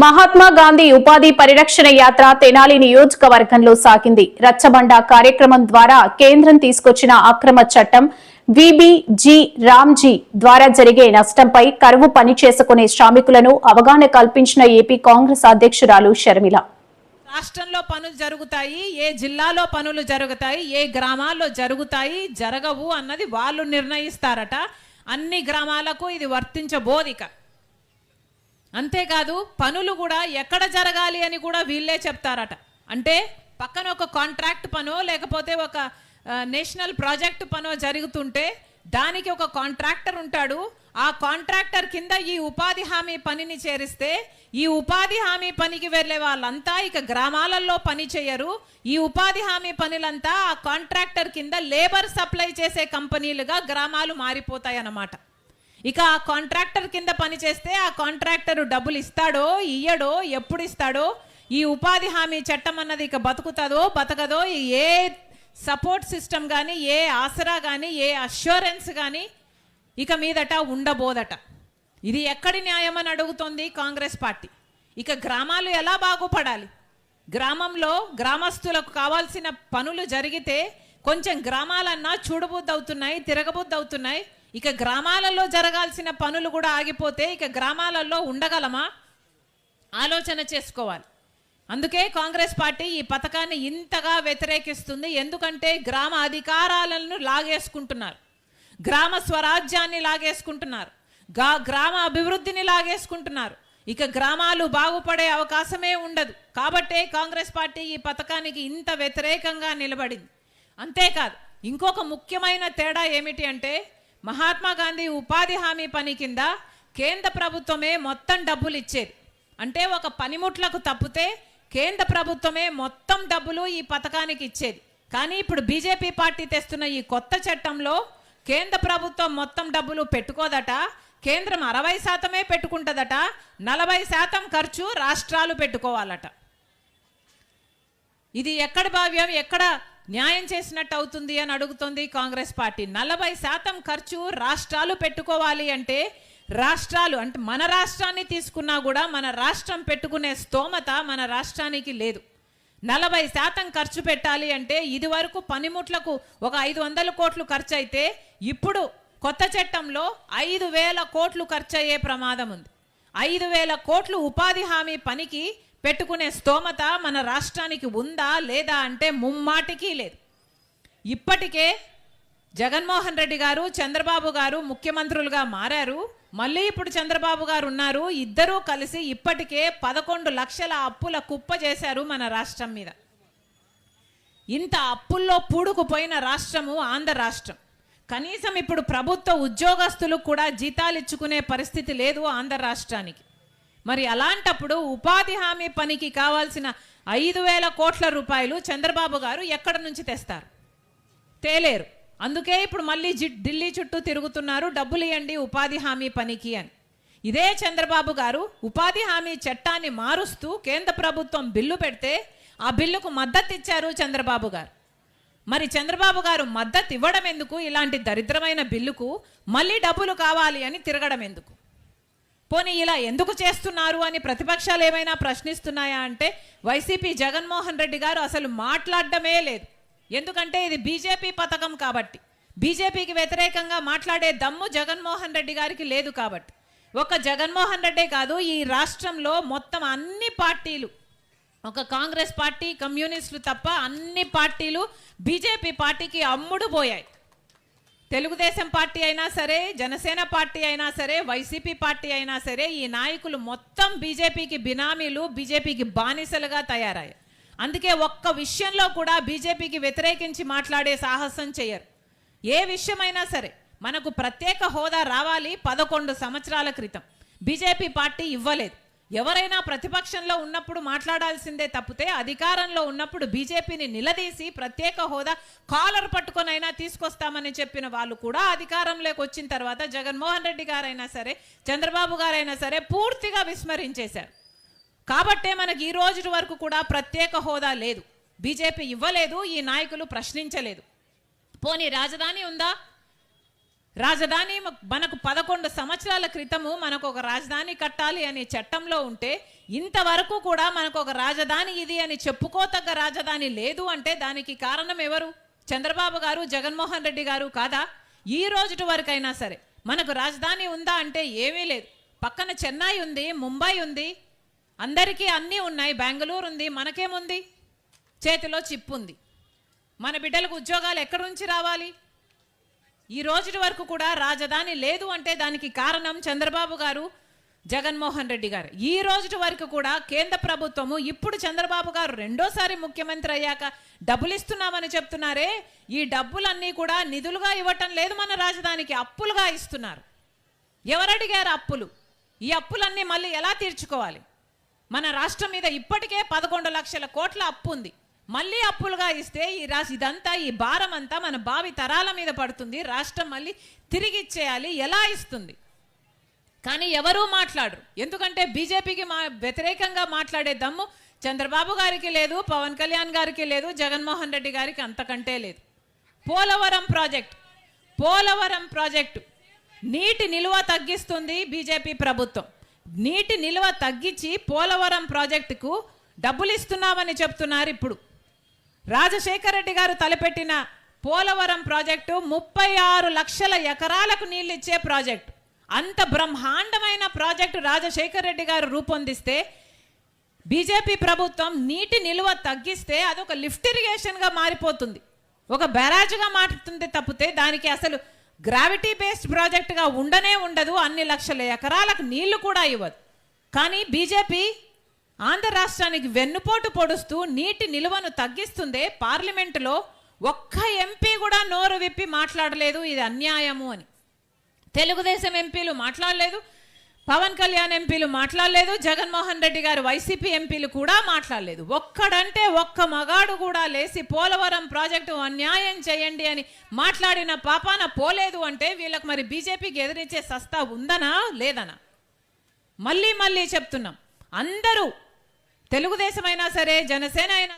మహాత్మా గాంధీ ఉపాధి పరిరక్షణ యాత్ర తెనాలి నియోజకవర్గంలో సాగింది. రచ్చబండ కార్యక్రమం ద్వారా కేంద్రం తీసుకొచ్చిన అక్రమ చట్టం విబిజి రామ్జీ ద్వారా జరిగే నష్టంపై కరువు పని చేసుకునే శ్రామికులను అవగాహన కల్పించిన ఏపీ కాంగ్రెస్ అధ్యక్షురాలు షర్మిల. రాష్ట్రంలో పనులు జరుగుతాయి, ఏ జిల్లాలో పనులు జరుగుతాయి, ఏ గ్రామాల్లో జరుగుతాయి, జరగవు అన్నది వాళ్ళు నిర్ణయిస్తారట. అన్ని గ్రామాలకు ఇది వర్తించబోదిక. అంతేకాదు పనులు కూడా ఎక్కడ జరగాలి అని కూడా వీళ్ళే చెప్తారట. అంటే పక్కన ఒక కాంట్రాక్ట్ పనో లేకపోతే ఒక నేషనల్ ప్రాజెక్ట్ పనో జరుగుతుంటే దానికి ఒక కాంట్రాక్టర్ ఉంటాడు. ఆ కాంట్రాక్టర్ కింద ఈ ఉపాధి హామీ పనిని చేరిస్తే ఈ ఉపాధి హామీ పనికి వెళ్ళే వాళ్ళంతా ఇక గ్రామాలలో పని చేయరు. ఈ ఉపాధి హామీ పనులంతా ఆ కాంట్రాక్టర్ కింద లేబర్ సప్లై చేసే కంపెనీలుగా గ్రామాలు మారిపోతాయి అన్నమాట. ఇక ఆ కాంట్రాక్టర్ కింద పని చేస్తే ఆ కాంట్రాక్టర్ డబ్బులు ఇస్తాడో ఇయ్యడో, ఎప్పుడు ఇస్తాడో, ఈ ఉపాధి హామీ చట్టం అన్నది ఇక బతుకుతుందో బతకదో, ఏ సపోర్ట్ సిస్టమ్ కానీ, ఏ ఆసరా కానీ, ఏ అష్యూరెన్స్ కానీ ఇక మీదట ఉండబోదట. ఇది ఎక్కడి న్యాయం అని అడుగుతోంది కాంగ్రెస్ పార్టీ. ఇక గ్రామాలు ఎలా బాగుపడాలి? గ్రామంలో గ్రామస్తులకు కావాల్సిన పనులు జరిగితే కొంచెం గ్రామాలన్నా చూడబుద్ధి అవుతున్నాయి, తిరగబుద్ధి అవుతున్నాయి. ఇక గ్రామాలలో జరగాల్సిన పనులు కూడా ఆగిపోతే ఇక గ్రామాలలో ఉండగలమా? ఆలోచన చేసుకోవాలి. అందుకే కాంగ్రెస్ పార్టీ ఈ పథకాన్ని ఇంతగా వ్యతిరేకిస్తుంది. ఎందుకంటే గ్రామ అధికారాలను లాగేసుకుంటున్నారు, గ్రామ స్వరాజ్యాన్ని లాగేసుకుంటున్నారు, గ్రామ అభివృద్ధిని లాగేసుకుంటున్నారు. ఇక గ్రామాలు బాగుపడే అవకాశమే ఉండదు. కాబట్టే కాంగ్రెస్ పార్టీ ఈ పథకానికి ఇంత వ్యతిరేకంగా నిలబడింది. అంతేకాదు ఇంకొక ముఖ్యమైన తేడా ఏమిటి అంటే, మహాత్మా గాంధీ ఉపాధి హామీ పని కింద కేంద్ర ప్రభుత్వమే మొత్తం డబ్బులు ఇచ్చేది. అంటే ఒక పనిముట్లకు తప్పితే కేంద్ర ప్రభుత్వమే మొత్తం డబ్బులు ఈ పథకానికి ఇచ్చేది. కానీ ఇప్పుడు బీజేపీ పార్టీ తెస్తున్న ఈ కొత్త చట్టంలో కేంద్ర ప్రభుత్వం మొత్తం డబ్బులు పెట్టుకోదట. కేంద్రం 60% పెట్టుకుంటుందట, 40% ఖర్చు రాష్ట్రాలు పెట్టుకోవాలట. ఇది ఎక్కడ భావ్యం, ఎక్కడ న్యాయం చేసినట్టు అవుతుంది అని అడుగుతుంది కాంగ్రెస్ పార్టీ. 40% ఖర్చు రాష్ట్రాలు పెట్టుకోవాలి అంటే రాష్ట్రాలు అంటే మన రాష్ట్రాన్ని తీసుకున్నా కూడా మన రాష్ట్రం పెట్టుకునే స్తోమత మన రాష్ట్రానికి లేదు. 40% ఖర్చు పెట్టాలి అంటే ఇది వరకు పనిముట్లకు ఒక 500 కోట్లు ఖర్చు అయితే ఇప్పుడు కొత్త చట్టంలో 5,000 కోట్లు ఖర్చు అయ్యే ప్రమాదం ఉంది. 5,000 కోట్లు ఉపాధి హామీ పనికి పెట్టుకునే స్తోమత మన రాష్ట్రానికి ఉందా లేదా అంటే ముమ్మాటికి లేదు. ఇప్పటికే జగన్మోహన్ రెడ్డి గారు, చంద్రబాబు గారు ముఖ్యమంత్రులుగా మారారు. మళ్ళీ ఇప్పుడు చంద్రబాబు గారు ఉన్నారు. ఇద్దరూ కలిసి ఇప్పటికే 11 లక్షల అప్పుల కుప్ప చేశారు మన రాష్ట్రం మీద. ఇంత అప్పుల్లో పూడుకుపోయిన రాష్ట్రము ఆంధ్ర రాష్ట్రం. కనీసం ఇప్పుడు ప్రభుత్వ ఉద్యోగస్తులకు కూడా జీతాలు ఇచ్చుకునే పరిస్థితి లేదు ఆంధ్ర రాష్ట్రానికి. మరి అలాంటప్పుడు ఉపాధి హామీ పనికి కావాల్సిన 5,000 కోట్ల రూపాయలు చంద్రబాబు గారు ఎక్కడ నుంచి తెస్తారు? తేలేరు. అందుకే ఇప్పుడు మళ్ళీ ఢిల్లీ చుట్టూ తిరుగుతున్నారు, డబ్బులు ఇవ్వండి ఉపాధి హామీ పనికి అని. ఇదే చంద్రబాబు గారు ఉపాధి హామీ చట్టాన్ని మారుస్తూ కేంద్ర ప్రభుత్వం బిల్లు పెడితే ఆ బిల్లుకు మద్దతు ఇచ్చారు చంద్రబాబు గారు. మరి చంద్రబాబు గారు మద్దతు ఇవ్వడం ఎందుకు? ఇలాంటి దరిద్రమైన బిల్లుకు మళ్ళీ డబ్బులు కావాలి అని తిరగడం ఎందుకు? పోనీ ఇలా ఎందుకు చేస్తున్నారు అని ప్రతిపక్షాలు ఏమైనా ప్రశ్నిస్తున్నాయా అంటే వైసీపీ జగన్మోహన్ రెడ్డి గారు అసలు మాట్లాడడమే లేదు. ఎందుకంటే ఇది బీజేపీ పథకం కాబట్టి, బీజేపీకి వ్యతిరేకంగా మాట్లాడే దమ్ము జగన్మోహన్ రెడ్డి గారికి లేదు కాబట్టి. ఒక జగన్మోహన్ రెడ్డే కాదు, ఈ రాష్ట్రంలో మొత్తం అన్ని పార్టీలు, ఒక కాంగ్రెస్ పార్టీ, కమ్యూనిస్టులు తప్ప అన్ని పార్టీలు బీజేపీ పార్టీకి అమ్ముడు పోయాయి. తెలుగుదేశం పార్టీ అయినా సరే, జనసేన పార్టీ అయినా సరే, వైసీపీ పార్టీ అయినా సరే, ఈ నాయకులు మొత్తం బీజేపీకి బినామీలు, బీజేపీకి బానిసలుగా తయారయ్యారు. అందుకే ఒక్క విషయంలో కూడా బీజేపీకి వ్యతిరేకించి మాట్లాడే సాహసం చేయరు. ఏ విషయమైనా సరే మనకు ప్రత్యేక హోదా రావాలి 11 సంవత్సరాల క్రితం బీజేపీ పార్టీ ఇవ్వలేదు. ఎవరైనా ప్రతిపక్షంలో ఉన్నప్పుడు మాట్లాడాల్సిందే తప్పితే అధికారంలో ఉన్నప్పుడు బీజేపీని నిలదీసి ప్రత్యేక హోదా కాలర్ పట్టుకొనైనా తీసుకొస్తామని చెప్పిన వాళ్ళు కూడా అధికారంలోకి వచ్చిన తర్వాత జగన్మోహన్ రెడ్డి గారైనా సరే, చంద్రబాబు గారైనా సరే పూర్తిగా విస్మరించేశారు. కాబట్టే మనకి ఈ రోజు వరకు కూడా ప్రత్యేక హోదా లేదు, బీజేపీ ఇవ్వలేదు, ఈ నాయకులు ప్రశ్నించలేదు. పోనీ రాజధాని ఉందా? రాజధాని మనకు 11 సంవత్సరాల క్రితము మనకు ఒక రాజధాని కట్టాలి అనే చట్టంలో ఉంటే ఇంతవరకు కూడా మనకు ఒక రాజధాని ఇది అని చెప్పుకోతగ్గ రాజధాని లేదు అంటే దానికి కారణం ఎవరు? చంద్రబాబు గారు, జగన్మోహన్ రెడ్డి గారు కాదా? ఈ రోజుటి వరకైనా సరే మనకు రాజధాని ఉందా అంటే ఏమీ లేదు. పక్కన చెన్నై ఉంది, ముంబై ఉంది, అందరికీ అన్నీ ఉన్నాయి, బెంగళూరు ఉంది, మనకేముంది? చేతిలో చిప్పు ఉంది. మన బిడ్డలకు ఉద్యోగాలు ఎక్కడి నుంచి రావాలి? ఈ రోజుటి వరకు కూడా రాజధాని లేదు అంటే దానికి కారణం చంద్రబాబు గారు, జగన్మోహన్ రెడ్డి గారు. ఈ రోజుటి వరకు కూడా కేంద్ర ప్రభుత్వము ఇప్పుడు చంద్రబాబు గారు రెండోసారి ముఖ్యమంత్రి అయ్యాక డబ్బులు ఇస్తున్నామని చెప్తున్నారే, ఈ డబ్బులన్నీ కూడా నిధులుగా ఇవ్వటం లేదు, మన రాజధానికి అప్పులుగా ఇస్తున్నారు. ఎవరు అడిగారు అప్పులు? ఈ అప్పులన్నీ మళ్ళీ ఎలా తీర్చుకోవాలి? మన రాష్ట్రం మీద ఇప్పటికే 11 లక్షల కోట్ల అప్పు ఉంది. మళ్ళీ అప్పులుగా ఇస్తే ఇదంతా ఈ భారం అంతా మన భావి తరాల మీద పడుతుంది. రాష్ట్రం మళ్ళీ తిరిగి ఇచ్చేయాలి, ఎలా ఇస్తుంది? కానీ ఎవరూ మాట్లాడరు. ఎందుకంటే బీజేపీకి వ్యతిరేకంగా మాట్లాడే దమ్ము చంద్రబాబు గారికి లేదు, పవన్ కళ్యాణ్ గారికి లేదు, జగన్మోహన్ రెడ్డి గారికి అంతకంటే లేదు. పోలవరం ప్రాజెక్టు నీటి నిల్వ తగ్గిస్తుంది బీజేపీ ప్రభుత్వం. నీటి నిల్వ తగ్గించి పోలవరం ప్రాజెక్టుకు డబ్బులు ఇస్తున్నామని చెప్తున్నారు. ఇప్పుడు రాజశేఖర రెడ్డి గారు తలపెట్టిన పోలవరం ప్రాజెక్టు 36 లక్షల ఎకరాలకు నీళ్ళు ఇచ్చే ప్రాజెక్టు. అంత బ్రహ్మాండమైన ప్రాజెక్టు రాజశేఖర రెడ్డి గారు రూపొందిస్తే బీజేపీ ప్రభుత్వం నీటి నిల్వ తగ్గిస్తే అదొక లిఫ్ట్ ఇరిగేషన్గా మారిపోతుంది, ఒక బ్యారాజ్గా మారుతుంది తప్పితే దానికి అసలు గ్రావిటీ బేస్డ్ ప్రాజెక్టుగా ఉండనే ఉండదు. అన్ని లక్షల ఎకరాలకు నీళ్లు కూడా ఇవ్వదు. కానీ బీజేపీ ఆంధ్ర రాష్ట్రానికి వెన్నుపోటు పొడుస్తూ నీటి నిల్వను తగ్గిస్తుందే. పార్లమెంటులో ఒక్క ఎంపీ కూడా నోరు విప్పి మాట్లాడలేదు ఇది అన్యాయము అని. తెలుగుదేశం ఎంపీలు మాట్లాడలేదు, పవన్ కళ్యాణ్ ఎంపీలు మాట్లాడలేదు, జగన్మోహన్ రెడ్డి గారు వైసీపీ ఎంపీలు కూడా మాట్లాడలేదు. ఒక్కడంటే ఒక్క మగాడు కూడా లేసి పోలవరం ప్రాజెక్టు అన్యాయం చేయండి అని మాట్లాడిన పాపాన పోలేదు అంటే వీళ్ళకి మరి బీజేపీకి ఎదిరించే సత్తా ఉందనా లేదనా? మళ్ళీ చెప్తున్నాం, అందరూ తెలుగుదేశం అయినా సరే, జనసేన అయినా